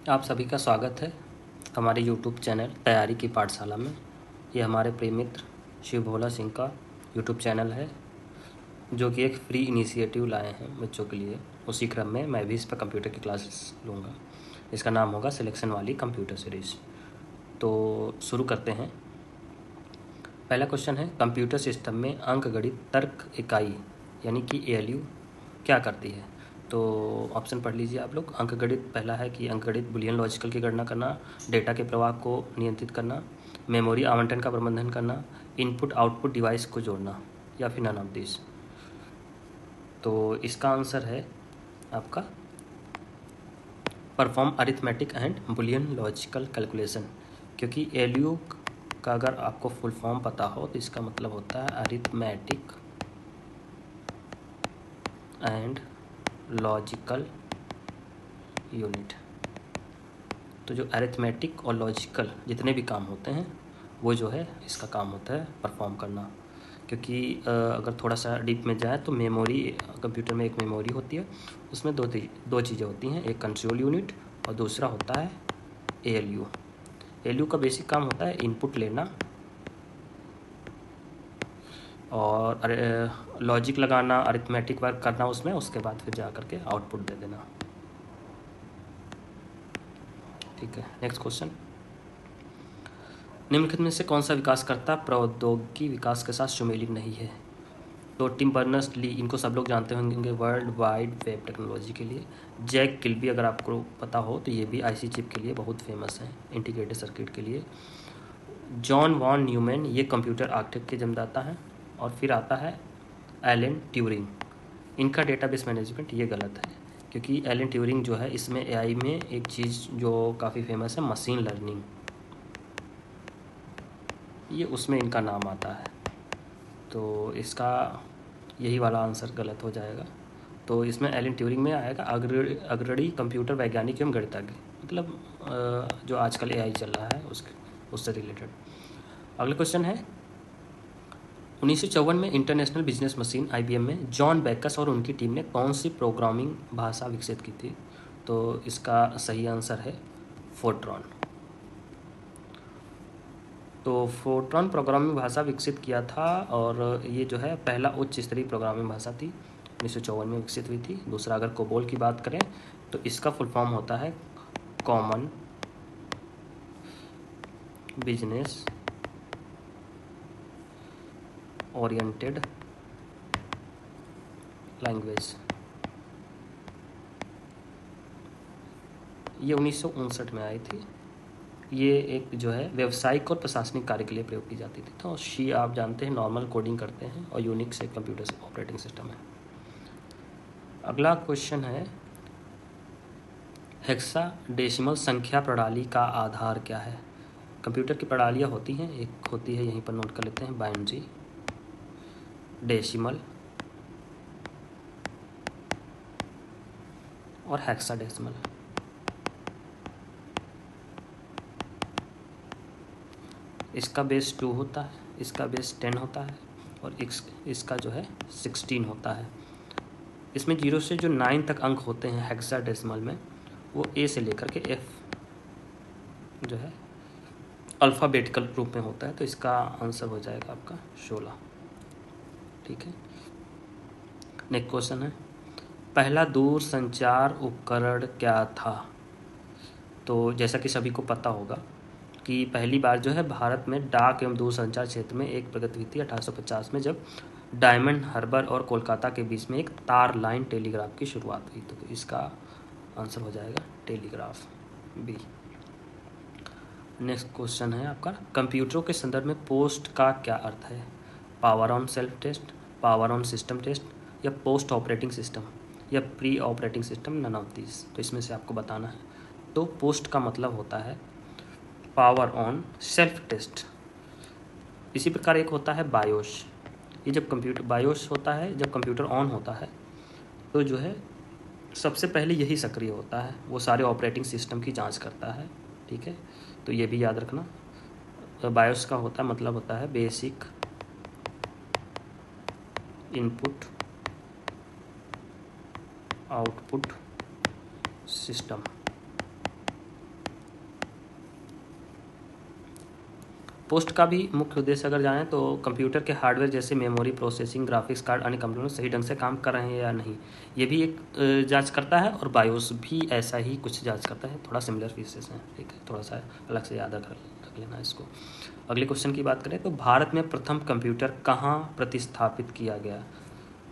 आप सभी का स्वागत है हमारे YouTube चैनल तैयारी की पाठशाला में। ये हमारे प्रिय मित्र शिव भोला सिंह का YouTube चैनल है, जो कि एक फ्री इनिशिएटिव लाए हैं बच्चों के लिए। उसी क्रम में मैं भी इस पर कंप्यूटर की क्लासेस लूँगा। इसका नाम होगा सिलेक्शन वाली कंप्यूटर सीरीज़। तो शुरू करते हैं। पहला क्वेश्चन है, कंप्यूटर सिस्टम में अंकगणित तर्क इकाई यानी कि ALU क्या करती है? तो ऑप्शन पढ़ लीजिए आप लोग। अंकगणित पहला है कि अंकगणित बुलियन लॉजिकल की गणना करना, डेटा के प्रवाह को नियंत्रित करना, मेमोरी आवंटन का प्रबंधन करना, इनपुट आउटपुट डिवाइस को जोड़ना, या फिर नन ऑफ दिस। तो इसका आंसर है आपका perform arithmetic and Boolean logical calculation, क्योंकि ALU का अगर आपको फुल फॉर्म पता हो तो इसका मतलब होता है अरिथमेटिक एंड लॉजिकल यूनिट। तो जो अरिथमेटिक और लॉजिकल जितने भी काम होते हैं वो जो है इसका काम होता है परफॉर्म करना। क्योंकि अगर थोड़ा सा डीप में जाए तो मेमोरी, कंप्यूटर में एक मेमोरी होती है, उसमें दो चीज़ें होती हैं, एक कंट्रोल यूनिट और दूसरा होता है ALU। ALU का बेसिक काम होता है इनपुट लेना और लॉजिक लगाना, अरिथमेटिक वर्क करना उसमें, उसके बाद फिर जा करके आउटपुट दे देना। ठीक है, नेक्स्ट क्वेश्चन। निम्नलिखित में से कौन सा विकासकर्ता प्रौद्योगिकी विकास के साथ सुमेलित नहीं है? तो टिम बर्नर्स ली, इनको सब लोग जानते होंगे वर्ल्ड वाइड वेब टेक्नोलॉजी के लिए। जैक किल्बी, अगर आपको पता हो तो ये भी IC चिप के लिए बहुत फेमस हैं, इंटीग्रेटेड सर्किट के लिए। जॉन वॉन न्यूमैन, ये कंप्यूटर आर्किटेक्ट के जन्मदाता हैं। और फिर आता है एलन ट्यूरिंग, इनका डेटाबेस मैनेजमेंट ये गलत है, क्योंकि एलन ट्यूरिंग जो है इसमें AI में एक चीज़ जो काफ़ी फेमस है मशीन लर्निंग, ये उसमें इनका नाम आता है। तो इसका यही वाला आंसर गलत हो जाएगा। तो इसमें एलन ट्यूरिंग में आएगा अग्रणी कंप्यूटर वैज्ञानिक एवं गणितज्ञ, मतलब जो आजकल AI चल रहा है उससे रिलेटेड। अगला क्वेश्चन है, 1954 में इंटरनेशनल बिजनेस मशीन IBM में जॉन बैकस और उनकी टीम ने कौन सी प्रोग्रामिंग भाषा विकसित की थी? तो इसका सही आंसर है फोर्ट्रॉन। तो फोर्ट्रॉन प्रोग्रामिंग भाषा विकसित किया था, और ये जो है पहला उच्च स्तरीय प्रोग्रामिंग भाषा थी, 1954 में विकसित हुई थी। दूसरा, अगर कोबोल की बात करें तो इसका फुल फॉर्म होता है कॉमन बिजनेस ओरिएंटेड लैंग्वेज। ये 1959 में आई थी। ये एक जो है व्यवसायिक और प्रशासनिक कार्य के लिए प्रयोग की जाती थी। तो सी आप जानते हैं नॉर्मल कोडिंग करते हैं, और यूनिक्स एक कंप्यूटर से ऑपरेटिंग सिस्टम है। अगला क्वेश्चन है, हेक्साडेसिमल संख्या प्रणाली का आधार क्या है? कंप्यूटर की प्रणालियाँ होती हैं, एक होती है, यहीं पर नोट कर लेते हैं, बाइनरी, डेसिमल और हेक्साडेसिमल। इसका बेस 2 होता है, इसका बेस 10 होता है, और इसका जो है 16 होता है। इसमें 0 से जो 9 तक अंक होते हैं हेक्साडेसिमल में, वो A से लेकर के F जो है अल्फ़ाबेटिकल रूप में होता है। तो इसका आंसर हो जाएगा आपका 16। ठीक है, नेक्स्ट क्वेश्चन है, पहला दूर संचार उपकरण क्या था? तो जैसा कि सभी को पता होगा कि पहली बार जो है भारत में डाक एवं दूरसंचार क्षेत्र में एक प्रगति हुई थी 1850 में, जब डायमंड हार्बर और कोलकाता के बीच में एक तार लाइन टेलीग्राफ की शुरुआत हुई। तो इसका आंसर हो जाएगा टेलीग्राफ, B। नेक्स्ट क्वेश्चन है आपका, कंप्यूटरों के संदर्भ में पोस्ट का क्या अर्थ है? Power on self test, power on system test, या पोस्ट ऑपरेटिंग सिस्टम, या pre operating system, none of this. तो इसमें से आपको बताना है। तो पोस्ट का मतलब होता है पावर ऑन सेल्फ टेस्ट। इसी प्रकार एक होता है बायोस, ये जब कंप्यूटर बायोस होता है, जब कंप्यूटर ऑन होता है तो जो है सबसे पहले यही सक्रिय होता है, वो सारे ऑपरेटिंग सिस्टम की जांच करता है। ठीक है, तो ये भी याद रखना। बायोस का होता है मतलब होता है basic input output system. Post का भी मुख्य उद्देश्य अगर जानें तो कंप्यूटर के हार्डवेयर जैसे मेमोरी, प्रोसेसिंग, ग्राफिक्स कार्ड, अन्य कंप्यूटर सही ढंग से काम कर रहे हैं या नहीं, ये भी एक जांच करता है। और बायोस भी ऐसा ही कुछ जांच करता है, थोड़ा सिमिलर फीचर्स हैं, ठीक है, थोड़ा सा अलग से याद रख लेना इसको। अगले क्वेश्चन की बात करें तो भारत में प्रथम कंप्यूटर कहाँ प्रतिस्थापित किया गया,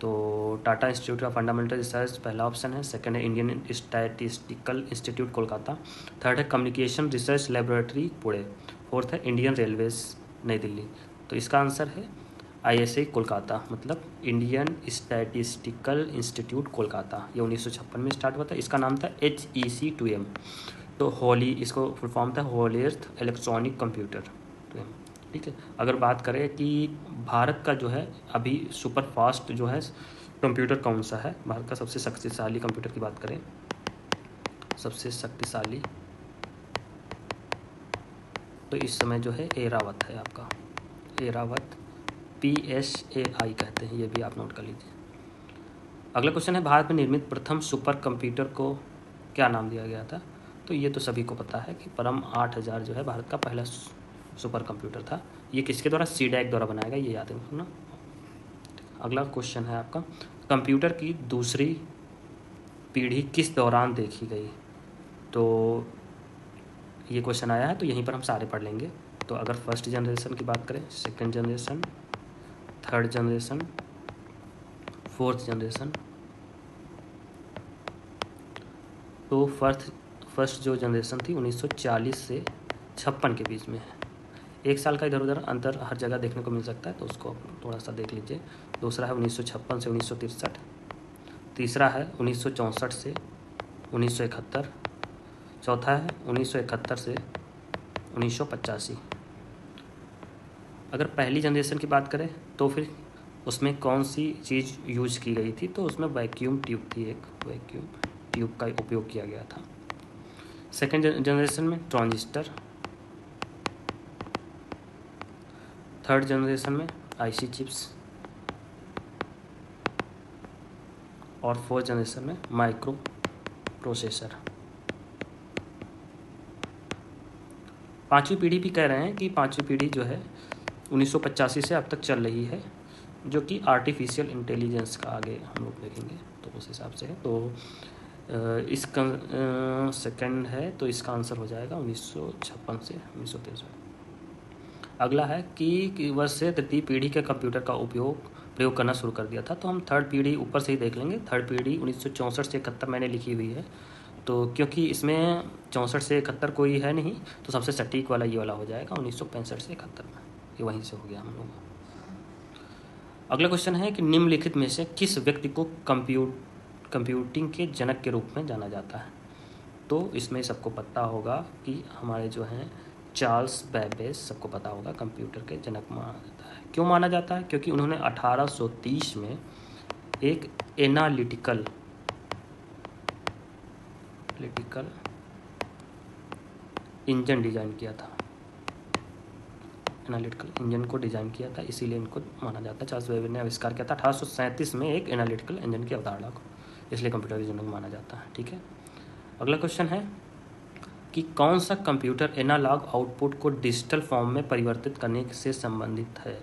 तो Tata institute of fundamental research पहला ऑप्शन है, सेकंड है Indian statistical institute Kolkata, third है communication research laboratory Pune, fourth है इंडियन रेलवेज नई दिल्ली। तो इसका आंसर है ISI कोलकाता, मतलब इंडियन स्टैटिस्टिकल इंस्टीट्यूट कोलकाता। ये 1956 में स्टार्ट हुआ था। इसका नाम था HEC2M, तो होली, इसको फुल फॉर्म था होली अर्थ इलेक्ट्रॉनिक कंप्यूटर, ठीक है। अगर बात करें कि भारत का जो है अभी सुपर फास्ट जो है कंप्यूटर कौन सा है, भारत का सबसे शक्तिशाली कंप्यूटर की बात करें, सबसे शक्तिशाली, तो इस समय जो है एरावत है आपका, एरावत PSAI कहते हैं, ये भी आप नोट कर लीजिए। अगला क्वेश्चन है भारत में निर्मित प्रथम सुपर कंप्यूटर को क्या नाम दिया गया था, तो ये तो सभी को पता है कि परम 8000 जो है भारत का पहला सुपर कंप्यूटर था। ये किसके द्वारा, CDAC द्वारा बनाया गया, ये याद रखना। अगला क्वेश्चन है आपका कंप्यूटर की दूसरी पीढ़ी किस दौरान देखी गई, तो ये क्वेश्चन आया है, तो यहीं पर हम सारे पढ़ लेंगे। तो अगर फर्स्ट जनरेशन की बात करें, second generation, third generation, fourth generation, तो फर्स्ट जो जनरेशन थी 1940 से 56 के बीच में है। 1 साल का इधर उधर अंतर हर जगह देखने को मिल सकता है, तो उसको थोड़ा सा देख लीजिए। दूसरा है 1956 से 1963, तीसरा है 1964 से 1971, चौथा है 1971 से 1985। अगर पहली जनरेशन की बात करें तो फिर उसमें कौन सी चीज़ यूज की गई थी, तो उसमें वैक्यूम ट्यूब थी, एक वैक्यूम ट्यूब का उपयोग किया गया था। सेकेंड जनरेशन में ट्रांजिस्टर, थर्ड जनरेशन में IC चिप्स, और फोर्थ जनरेशन में माइक्रो प्रोसेसर। पांचवी पीढ़ी भी कह रहे हैं कि पांचवी पीढ़ी जो है 1985 से अब तक चल रही है, जो कि आर्टिफिशियल इंटेलिजेंस का आगे हम लोग देखेंगे, तो उस हिसाब से है। तो इसका सेकंड है, तो इसका आंसर हो जाएगा 1956 से 1963। अगला है कि वर्ष से तृतीय पीढ़ी के कंप्यूटर का प्रयोग करना शुरू कर दिया था, तो हम थर्ड पीढ़ी ऊपर से ही देख लेंगे। थर्ड पीढ़ी 1964 से 71 मैंने लिखी हुई है, तो क्योंकि इसमें 64 से 71 कोई है नहीं, तो सबसे सटीक वाला ये वाला हो जाएगा 1965 से 71 में, ये वहीं से हो गया हम लोग। अगला क्वेश्चन है कि निम्नलिखित में से किस व्यक्ति को कंप्यूटिंग के जनक के रूप में जाना जाता है, तो इसमें सबको पता होगा कि हमारे जो हैं चार्ल्स बेबेज, सबको पता होगा कंप्यूटर के जनक माना जाता है। क्यों माना जाता है, क्योंकि उन्होंने 1830 में एक एनालिटिकल इंजन डिज़ाइन किया था, एनालिटिकल इंजन को डिज़ाइन किया था, इसीलिए इनको माना जाता है। चार्ल्स बेबेज ने आविष्कार किया था 1837 में एक एनालिटिकल इंजन की अवधारणा को, इसलिए कंप्यूटर के जनक माना जाता है, ठीक है। अगला क्वेश्चन है कि कौन सा कंप्यूटर एनालॉग आउटपुट को डिजिटल फॉर्म में परिवर्तित करने से संबंधित है,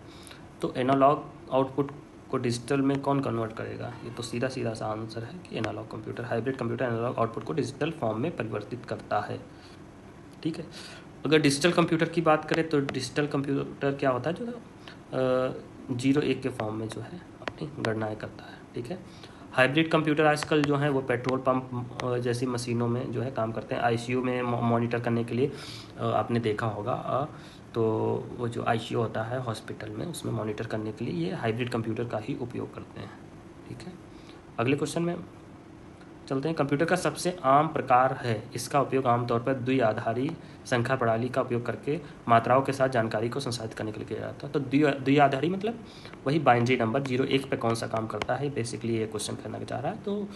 तो एनालॉग आउटपुट को डिजिटल में कौन कन्वर्ट करेगा, ये तो सीधा सा आंसर है कि analogue computer. Hybrid computer analogue output को डिजिटल फॉर्म में परिवर्तित करता है, ठीक है। अगर डिजिटल कंप्यूटर की बात करें तो डिजिटल कंप्यूटर क्या होता है, जो 0-1 के फॉर्म में जो है अपनी गणनाएँ करता है, ठीक है। हाइब्रिड कंप्यूटर आजकल जो है वो पेट्रोल पंप जैसी मशीनों में जो है काम करते हैं, ICU में मॉनिटर करने के लिए, आपने देखा होगा, तो वो जो ICU होता है हॉस्पिटल में, उसमें मॉनिटर करने के लिए ये हाइब्रिड कंप्यूटर का ही उपयोग करते हैं, ठीक है। अगले क्वेश्चन में चलते हैं। कंप्यूटर का सबसे आम प्रकार है, इसका उपयोग आमतौर पर द्विआधारी संख्या प्रणाली का उपयोग करके मात्राओं के साथ जानकारी को संसाधित करने के लिए किया जाता है। तो द्विआधारी मतलब वही बाइनरी नंबर 0-1 पे कौन सा काम करता है, बेसिकली ये क्वेश्चन करना चाह रहा है। तो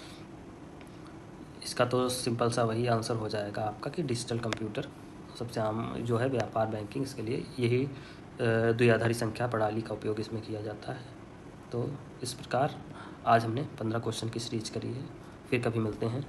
इसका तो सिंपल सा वही आंसर हो जाएगा आपका कि डिजिटल कंप्यूटर सबसे आम जो है व्यापार, बैंकिंग, इसके लिए यही द्विआधारी संख्या प्रणाली का उपयोग इसमें किया जाता है। तो इस प्रकार आज हमने 15 क्वेश्चन की सीरीज करी है। फिर कभी मिलते हैं